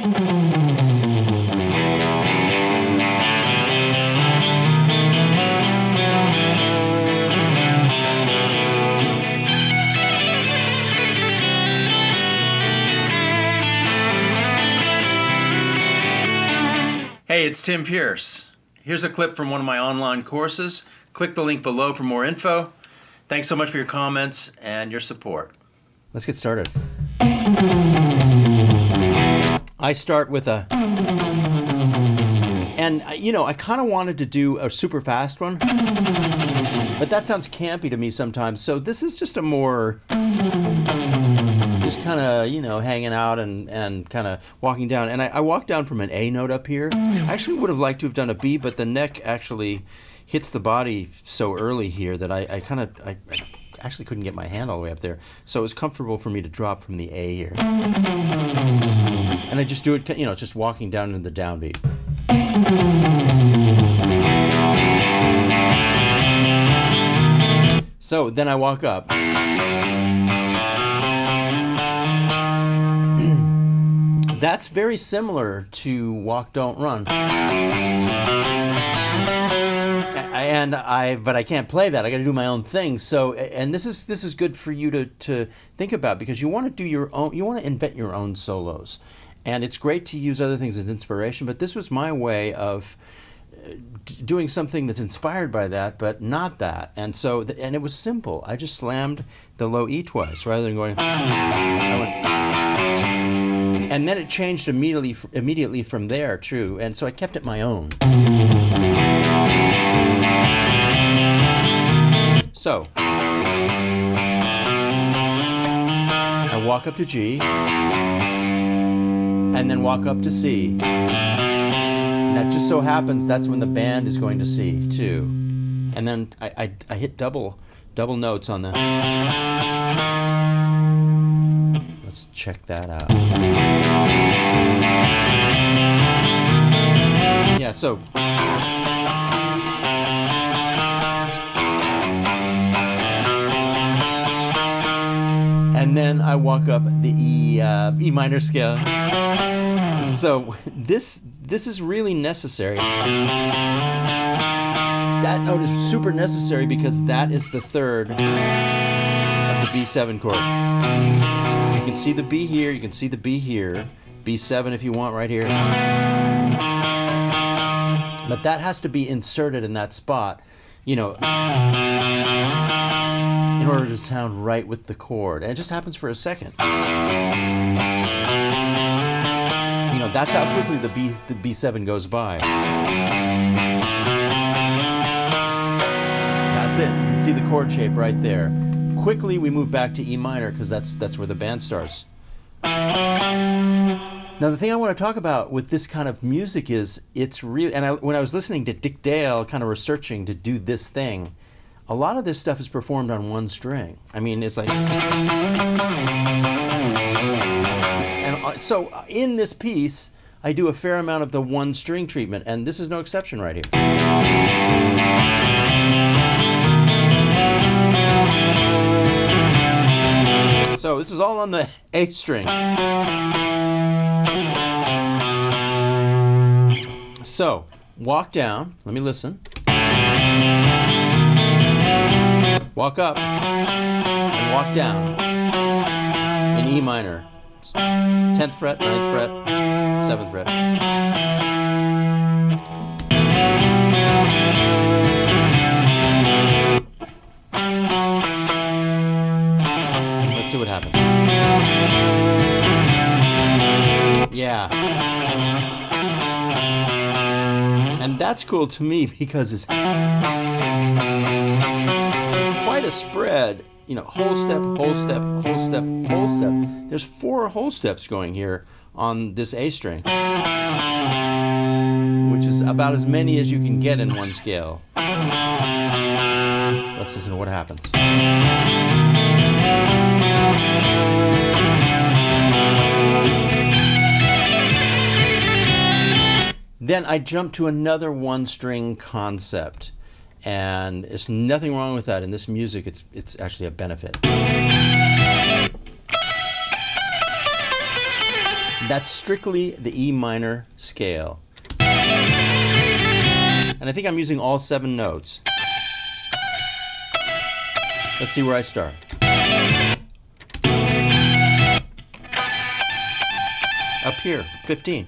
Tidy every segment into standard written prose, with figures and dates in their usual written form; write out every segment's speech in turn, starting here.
Hey, it's Tim Pierce. Here's a clip from one of my online courses. Click the link below for more info. Thanks so much for your comments and your support. Let's get started. I start with a, and you know, I kind of wanted to do a super fast one, but that sounds campy to me sometimes. So this is just a more, just kind of, you know, hanging out and kind of walking down. And I walked down from an A note up here. I actually would have liked to have done a B, but the neck actually hits the body so early here that I actually couldn't get my hand all the way up there. So it was comfortable for me to drop from the A here. And I just do it, you know, just walking down into the downbeat. So then I walk up. That's very similar to Walk, Don't Run. But I can't play that. I got to do my own thing. So, and this is good for you to think about, because you want to do your own. You want to invent your own solos, and it's great to use other things as inspiration. But this was my way of doing something that's inspired by that, but not that. And so, and it was simple. I just slammed the low E twice rather than going. I went, and then it changed immediately from there, too. And so I kept it my own. So, I walk up to G, and then walk up to C. And that just so happens that's when the band is going to C, too. And then I hit double notes on the... Let's check that out. Yeah, so... And then I walk up the E minor scale. So this is really necessary. That note is super necessary because that is the third of the B7 chord. You can see the B here, you can see the B here, B7 if you want right here. But that has to be inserted in that spot, you know, in order to sound right with the chord. And it just happens for a second. You know, that's how quickly the B7 goes by. That's it. You can see the chord shape right there. Quickly we move back to E minor because that's where the band starts. Now the thing I want to talk about with this kind of music is it's really, and when I was listening to Dick Dale kind of researching to do this thing, a lot of this stuff is performed on one string. I mean, it's like... And so in this piece, I do a fair amount of the one string treatment, and this is no exception right here. So this is all on the A string. So, walk down. Let me listen. Walk up and walk down in E minor. 10th fret, 9th fret, 7th fret. Let's see what happens. Yeah. And that's cool to me because it's quite a spread, you know, whole step, whole step, whole step, whole step. There's 4 whole steps going here on this A string, which is about as many as you can get in one scale. Let's listen to what happens. Then I jump to another one string concept. And there's nothing wrong with that. In this music, it's actually a benefit. That's strictly the E minor scale. And I think I'm using all 7 notes. Let's see where I start. Up here, 15.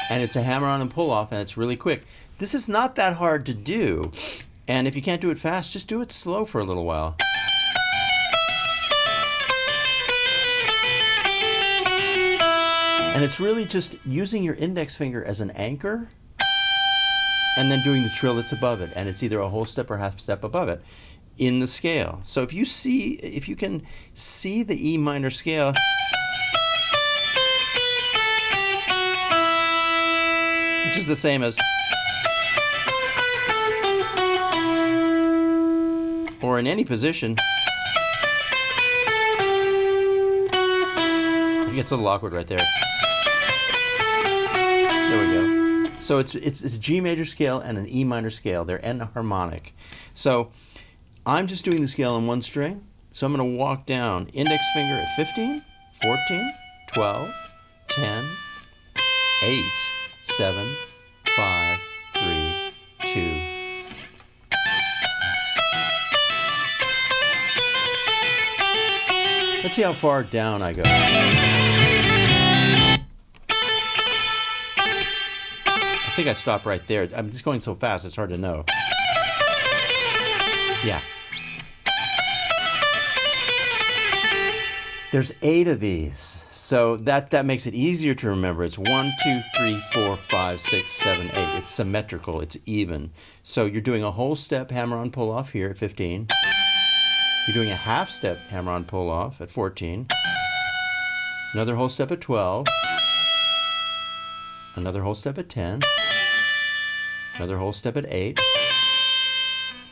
And it's a hammer-on and pull-off, and it's really quick. This is not that hard to do. And if you can't do it fast, just do it slow for a little while. And it's really just using your index finger as an anchor and then doing the trill that's above it. And it's either a whole step or half step above it in the scale. So if you can see the E minor scale, which is the same as, or in any position, it gets a little awkward right there. There we go. So it's a G major scale and an E minor scale. They're enharmonic. So I'm just doing the scale on one string. So I'm going to walk down, index finger at 15, 14, 12, 10, 8, 7, 5, 3, 2. Let's see how far down I go. I think I stopped right there. I'm just going so fast, it's hard to know. Yeah. There's 8 of these, so that makes it easier to remember. It's 1, 2, 3, 4, 5, 6, 7, 8. It's symmetrical, it's even. So you're doing a whole step hammer-on pull-off here at 15. You're doing a half step hammer-on pull-off at 14. Another whole step at 12. Another whole step at 10. Another whole step at 8.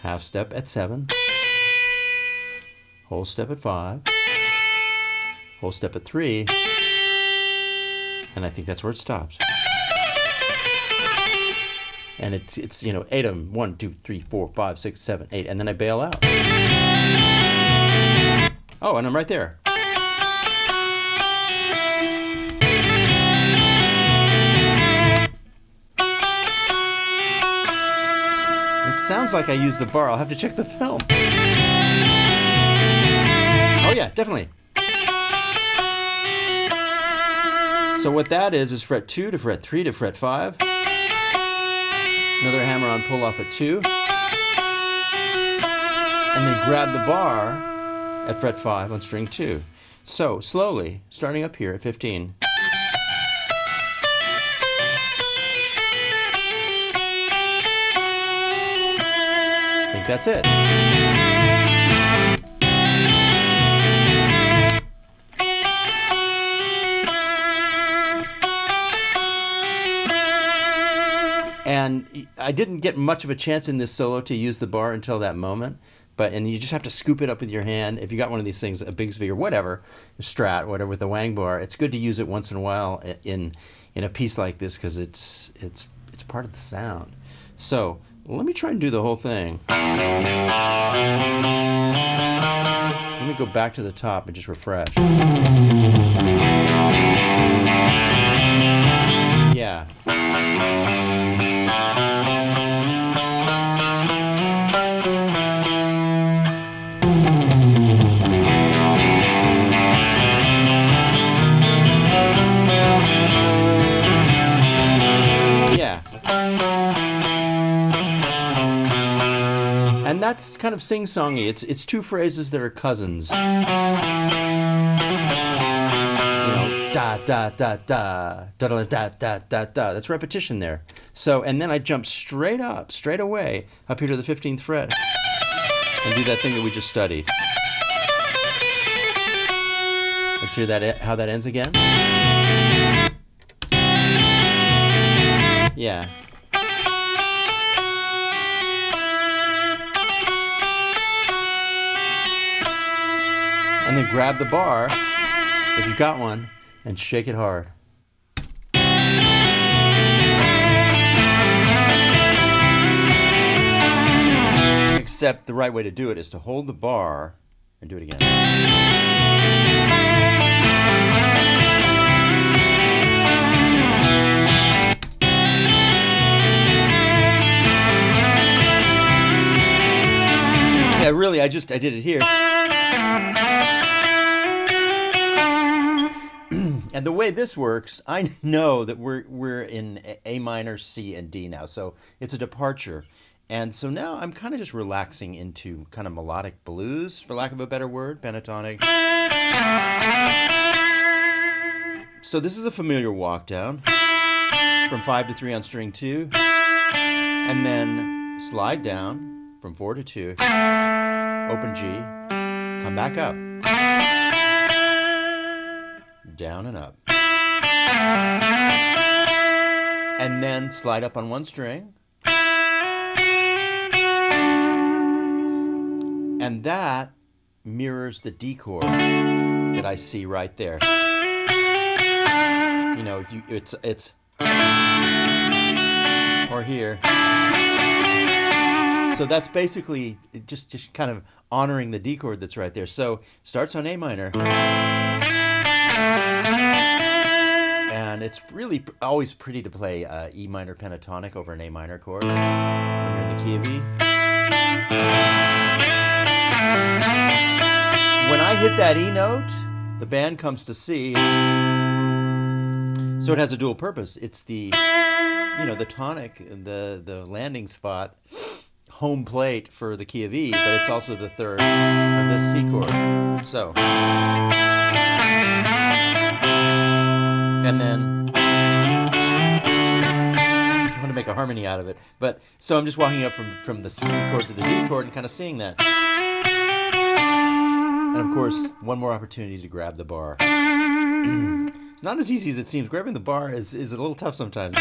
Half step at 7. Whole step at 5. Whole step at 3. And I think that's where it stops. And it's 8 of them. 1, 2, 3, 4, 5, 6, 7, 8. And then I bail out. Oh, and I'm right there. It sounds like I used the bar. I'll have to check the film. Oh yeah, definitely. So what that is fret 2 to fret 3 to fret 5. Another hammer-on pull-off at 2. And then grab the bar at fret 5 on string 2. So, slowly, starting up here at 15. I think that's it. And I didn't get much of a chance in this solo to use the bar until that moment. And you just have to scoop it up with your hand. If you got one of these things, a Bigsby or whatever, a Strat, whatever, with the wang bar, it's good to use it once in a while in a piece like this because it's part of the sound. So let me try and do the whole thing. Let me go back to the top and just refresh. Yeah. And that's kind of sing-songy. It's 2 phrases that are cousins. Da da da da da da da da da da. That's repetition there. So, and then I jump straight away up here to the 15th fret, and do that thing that we just studied. Let's hear that how that ends again. Yeah. And then grab the bar, if you've got one, and shake it hard. Except the right way to do it is to hold the bar and do it again. really, I did it here. And the way this works, I know that we're in A minor, C, and D now, so it's a departure. And so now I'm kind of just relaxing into kind of melodic blues, for lack of a better word, pentatonic. So this is a familiar walk down from 5 to 3 on string 2, and then slide down from 4 to 2, open G, come back up, down and up, and then slide up on one string, and that mirrors the D chord that I see right there. You know, it's or here. So that's basically just kind of honoring the D chord that's right there. So starts on A minor. And it's really always pretty to play E minor pentatonic over an A minor chord when you're in the key of E. When I hit that E note, the band comes to C. So it has a dual purpose. It's the, you know, the tonic, the landing spot, home plate for the key of E, but it's also the third of this C chord. So, and then I want to make a harmony out of it, but so I'm just walking up from the C chord to the D chord and kind of seeing that. And of course, one more opportunity to grab the bar. It's not as easy as it seems. Grabbing the bar is a little tough sometimes.